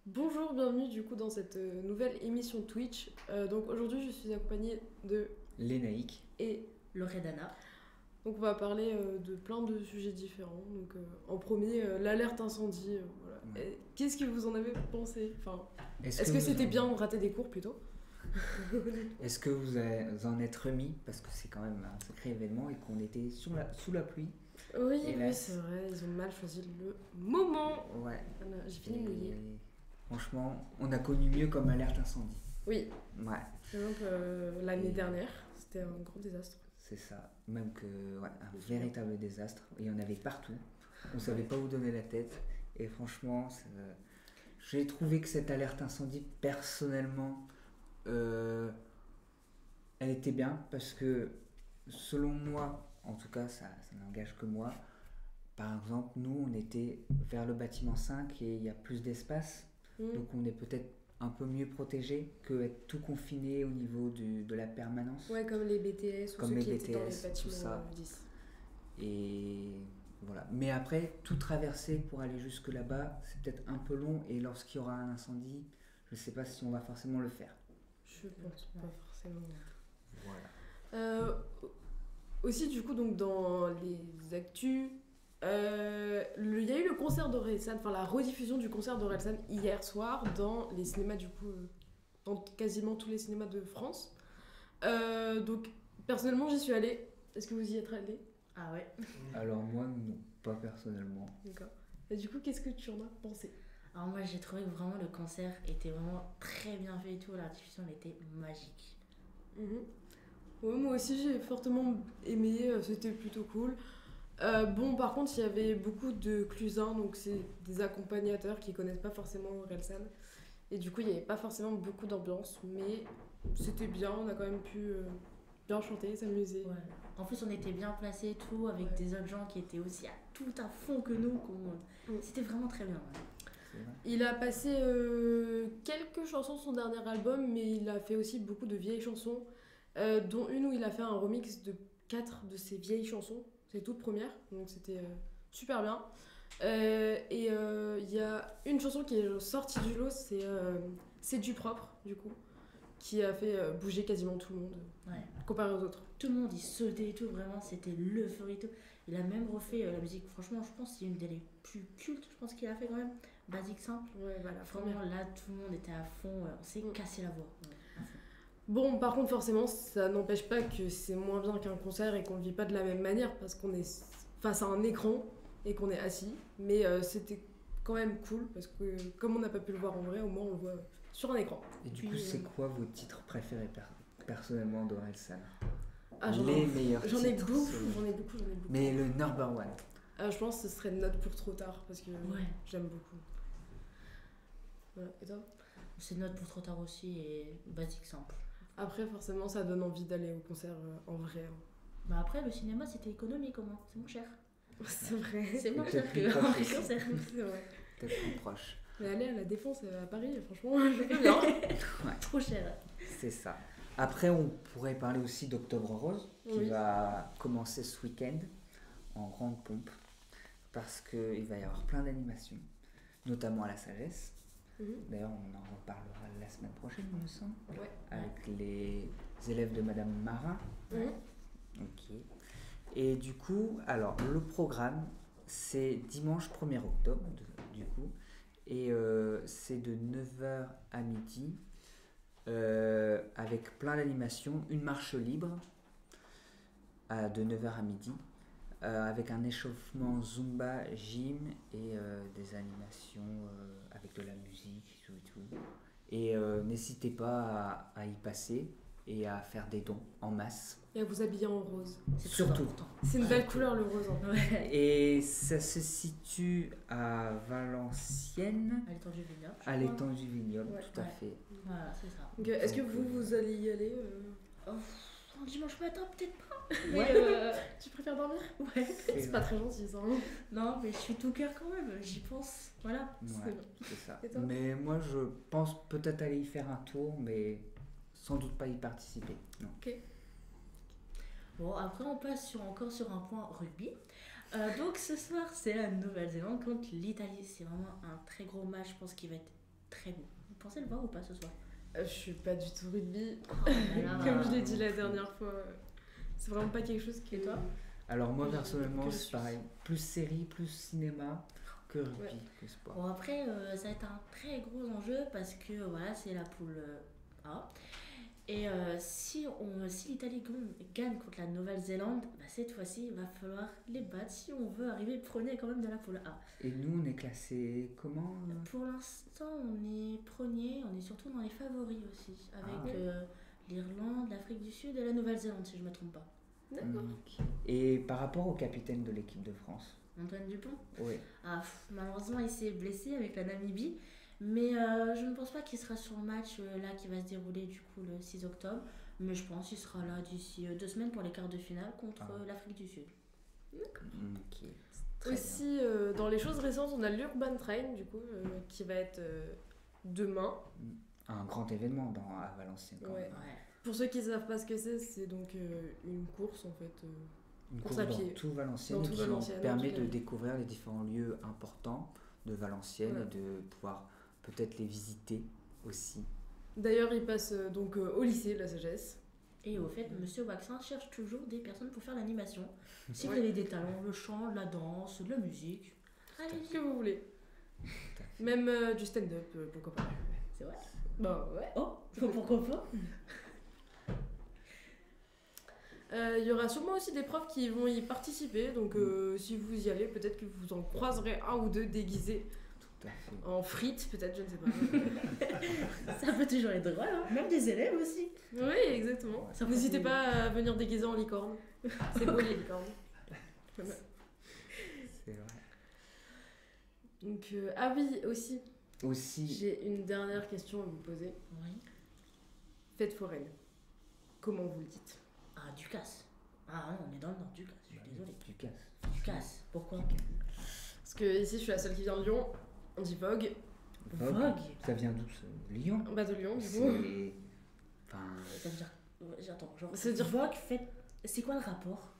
Bonjour, bienvenue du coup dans cette nouvelle émission Twitch. Donc aujourd'hui je suis accompagnée de Lénaïque. et Loredana. donc on va parler de plein de sujets différents. Donc en premier l'alerte incendie. Voilà. Ouais. Et qu'est-ce que vous en avez pensé? Enfin, Est-ce est-ce que que vous c'était en... bien rater des cours plutôt? Est-ce que vous en êtes remis? Parce que c'est quand même un sacré événement et qu'on était sous la pluie. Oui, oui, Hélas. c'est vrai, ils ont mal choisi le moment. Ouais. Voilà, j'ai fini Et mouillée. franchement, on a connu mieux comme alerte incendie. Oui, Ouais, par exemple l'année Et- dernière, c'était un grand désastre. c'est ça. Même que, ouais, un véritable désastre. Il y en avait partout. On savait pas où donner la tête. Et franchement, j'ai trouvé que cette alerte incendie, personnellement, euh, elle était bien parce que, selon moi, en tout cas, ça n'engage que moi. Par exemple, nous, on était vers le bâtiment 5 et il y a plus d'espace. Mm. Donc, on est peut-être un peu mieux protégé que être tout confiné au niveau de la permanence. Ouais, comme les BTS ou Comme ceux les qui étaient dans les BTS, tout bâtiments ça. 10. Et voilà. Mais après, tout traverser pour aller jusque là-bas, c'est peut-être un peu long. Et lorsqu'il y aura un incendie, je ne sais pas si on va forcément le faire. Je pense pas forcément. Voilà. Aussi, du coup, donc dans les actus, il y a eu le concert d'Orelsan, enfin la rediffusion du concert d'Orelsan hier soir dans les cinémas, du coup, dans quasiment tous les cinémas de France. Donc, personnellement, j'y suis allée. Est-ce que vous y êtes allée? Ah ouais. Alors moi, non, pas personnellement. D'accord. Et du coup, qu'est-ce que tu en as pensé? Alors moi j'ai trouvé que vraiment le concert était vraiment très bien fait et tout. La diffusion elle était magique. Mhm. Ouais, moi aussi, j'ai fortement aimé, c'était plutôt cool. Bon, par contre, il y avait beaucoup de clusins, donc c'est des accompagnateurs qui connaissent pas forcément Orelsan. Et du coup, il n'y avait pas forcément beaucoup d'ambiance, mais c'était bien, on a quand même pu bien chanter, s'amuser. Ouais. En plus on était bien placés et tout avec Ouais. des autres gens qui étaient aussi à tout à fond que nous. C'était vraiment très bien. Ouais. C'est vrai. Il a passé quelques chansons de son dernier album, mais il a fait aussi beaucoup de vieilles chansons, dont une où il a fait un remix de 4 de ses vieilles chansons, ses toutes premières, donc c'était super bien. Il y a une chanson qui est sortie du lot, c'est du propre, du coup, qui a fait bouger quasiment tout le monde, Ouais. comparé aux autres. Tout le monde il sautait et tout, vraiment c'était l'euphorie et tout. Il a même refait la musique, franchement je pense que c'est une des plus cultes, je pense qu'il a fait quand même. Basique simple. Ouais, voilà, première. Vraiment là tout le monde était à fond, on s'est cassé la voix. Ouais, à fond. Bon, par contre, forcément, ça n'empêche pas que c'est moins bien qu'un concert et qu'on le vit pas de la même manière parce qu'on est face à un écran et qu'on est assis. Mais c'était quand même cool parce que comme on n'a pas pu le voir en vrai, au moins on le voit sur un écran. Et du Puis, coup, c'est quoi vos titres préférés personnellement d'Orelsan? Ah, Les meilleurs j'en ai titres, beaucoup, selon vous. j'en ai beaucoup, j'en ai beaucoup. Mais le number one. Je pense que ce serait Note pour trop tard parce que Ouais. j'aime beaucoup. Voilà. Et toi? C'est note pour trop tard aussi et basique simple. Après, forcément, ça donne envie d'aller au concert en vrai. Hein. Bah après, le cinéma c'était économique au moins, c'est moins cher. C'est vrai. C'est moins peut-être cher plus qu'un proche vrai aussi. concert. C'est vrai. Peut-être plus proche. Mais aller à la Défense à Paris, franchement, je veux bien. Trop cher. C'est ça. Après, on pourrait parler aussi d'Octobre Rose, qui Oui. va commencer ce week-end en grande pompe, parce qu'il va y avoir plein d'animations, notamment à la Sagesse. Mhm. D'ailleurs, on en reparlera la semaine prochaine, il me semble, Ouais. avec les élèves de Madame Marin. Mhm. Ok. Et du coup, alors, le programme, c'est dimanche 1er octobre, du coup, et c'est de 9h à midi, avec plein d'animations, une marche libre de 9h à midi, avec un échauffement Zumba, gym et des animations avec de la musique et tout. Et n'hésitez pas à y passer et à faire des dons en masse. Et à vous habiller en rose. C'est très Surtout. important. C'est une belle couleur, le rose. Hein. Ouais. Et ça se situe à Valenciennes, À l'étang du vignoble. à l'étang du vignoble, Ouais. tout à Ouais. fait. Voilà, c'est ça. Donc, est-ce que vous allez y aller Oh, un dimanche matin, peut-être pas. Mais Ouais. Tu préfères dormir? ouais. C'est pas très gentil ça. Hein. Non, mais je suis tout cœur quand même, j'y pense. Voilà. Ouais, C'est bien. c'est ça. Et toi? Mais moi, je pense peut-être aller y faire un tour, mais sans doute pas y participer. Non. Bon, après, on passe encore sur un point rugby. Donc, ce soir, c'est la Nouvelle-Zélande contre l'Italie. C'est vraiment un très gros match. Je pense qu'il va être très beau. Vous pensez le voir ou pas ce soir? Je suis pas du tout rugby. Oh là là. Comme je l'ai dit la dernière fois, c'est vraiment pas quelque chose qui est toi. Alors moi Je- personnellement que je c'est suis. pareil, plus série, plus cinéma que rugby, Ouais. que sport. Bon après ça va être un très gros enjeu parce que voilà c'est la poule A. Et si l'Italie gagne contre la Nouvelle-Zélande, bah, cette fois-ci il va falloir les battre si on veut arriver premier quand même de la poule A. Et nous on est classé comment Pour l'instant on est premier, on est surtout dans les favoris aussi, avec l'Irlande, l'Afrique du Sud et la Nouvelle-Zélande si je ne me trompe pas. D'accord. Ok. Et par rapport au capitaine de l'équipe de France, Antoine Dupont. oui, Malheureusement, il s'est blessé avec la Namibie, mais je ne pense pas qu'il sera sur le match là qui va se dérouler du coup le 6 octobre. Mais je pense qu'il sera là d'ici 2 semaines pour les quarts de finale contre l'Afrique du Sud. ok, très bien. Aussi, dans les choses récentes, on a l'Urban Train, du coup, qui va être demain. Un grand événement à Valenciennes quand Ouais. même. Ouais. Pour ceux qui ne savent pas ce que c'est donc une course en fait. Une Course course à dans pied. tout Valenciennes Dans tout qui Valenciennes, permet tout à de fait. découvrir les différents lieux importants de Valenciennes Ouais. et de pouvoir peut-être les visiter aussi. D'ailleurs, il passe donc au lycée de la sagesse. Et au fait, Monsieur Waxin cherche toujours des personnes pour faire l'animation. Si vous Ouais. avez des talents, le chant, la danse, la musique, Ce allez-y. que vous voulez. Tout à fait. Même du stand-up, pourquoi pas. C'est vrai. Bah ouais. Oh, pourquoi pas? Il y aura sûrement aussi des profs qui vont y participer, donc si vous y allez, peut-être que vous en croiserez un ou deux déguisés Tout à fait. en frites, peut-être, je ne sais pas. Ça peut toujours être drôle, hein. Même des élèves aussi. Oui, exactement. Ça N'hésitez peut- pas à venir déguiser en licorne. C'est beau les licornes. Voilà. C'est vrai. Donc, ah oui, aussi, Aussi, j'ai une dernière question à vous poser. Oui. Fête foraine. Comment vous le dites? Ah, Ducasse. Ah non, on est dans le nord, Ducasse. Je suis désolée. tu casses. Ducasse. Pourquoi? Parce que ici, je suis la seule qui vient de Lyon. On dit Vogue. Vogue. Ça vient d'où Lyon. Bah, de Lyon, du coup. C'est. Enfin, Ça veut dire. J'attends, genre. Ça veut dire- Vogue, fête. C'est quoi le rapport?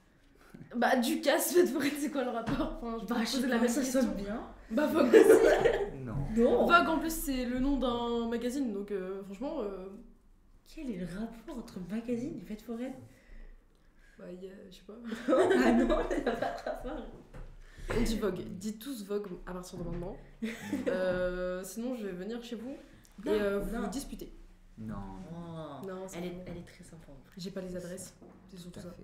Bah, Ducasse, fête foraine, c'est quoi le rapport? Enfin, je peux Bah, vous je poser sais la pas, même ça question. sonne bien. Bah, Vogue aussi. non. Non. Vogue, en plus, c'est le nom d'un magazine, donc franchement, Quel est le rapport entre magazine et fête foraine? bah, je sais pas. Ah non, il n'y a pas de rapport. On dit Vogue. Dites tous Vogue à partir de maintenant. Sinon, je vais venir chez vous et vous non. disputer. Non. Oh. Non, c'est bon. Elle est très sympa. en plus. J'ai pas les adresses, c'est surtout Tout à ça. fait.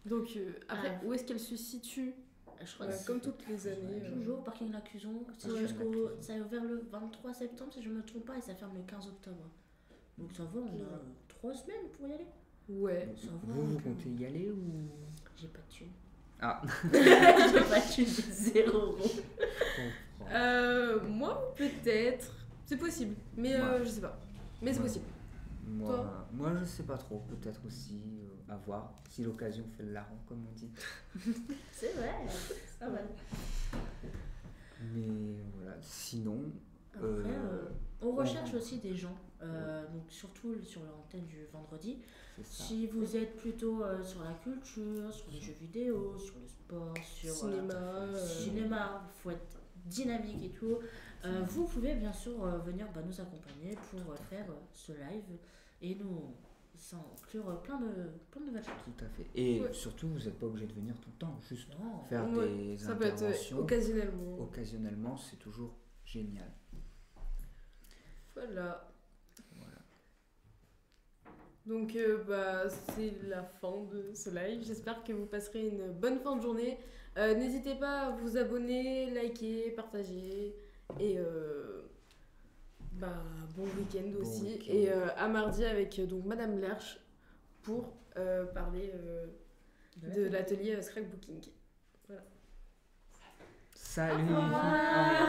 Donc, après, Ah. où est-ce qu'elle se situe? Je crois que c'est Comme toutes les années. toujours parking Lacuzon. C'est Parking jusqu'au. Lacuzon. Ça est ouvert le 23 septembre si je me trompe pas et ça ferme le 15 octobre. Donc ça va, on a 3 semaines pour y aller. Ouais. Ça va, Vous donc, comptez y aller ou. J'ai pas de thune. Ah. J'ai pas de thune, j'ai 0 euros. Je comprends. Moi, peut-être. C'est possible, mais Ouais. je sais pas. Mais c'est Ouais. possible. Moi, je sais pas trop. Peut-être aussi à voir si l'occasion fait le larron, comme on dit. C'est vrai, ça va. Mais voilà. Sinon, Après, on recherche aussi des gens, donc surtout sur l'antenne du vendredi. c'est ça. Si vous êtes plutôt sur la culture, sur les jeux vidéo, sur le sport, sur Cinéma. cinéma, il faut être dynamique et tout. Vous pouvez bien sûr venir nous accompagner pour faire ce live et nous inclure plein de nouvelles choses. Tout à fait. Et Ouais. surtout, vous n'êtes pas obligé de venir tout le temps. Juste Non. faire Ouais, des Ça peut être interventions occasionnellement. occasionnellement, c'est toujours génial. Voilà. Voilà. Donc, c'est la fin de ce live. J'espère que vous passerez une bonne fin de journée. N'hésitez pas à vous abonner, liker, partager. Et bon week-end Bon aussi. week-end. Et à mardi avec donc Madame Lerche pour parler de l'atelier Scrapbooking. Salut. Au revoir. Au revoir.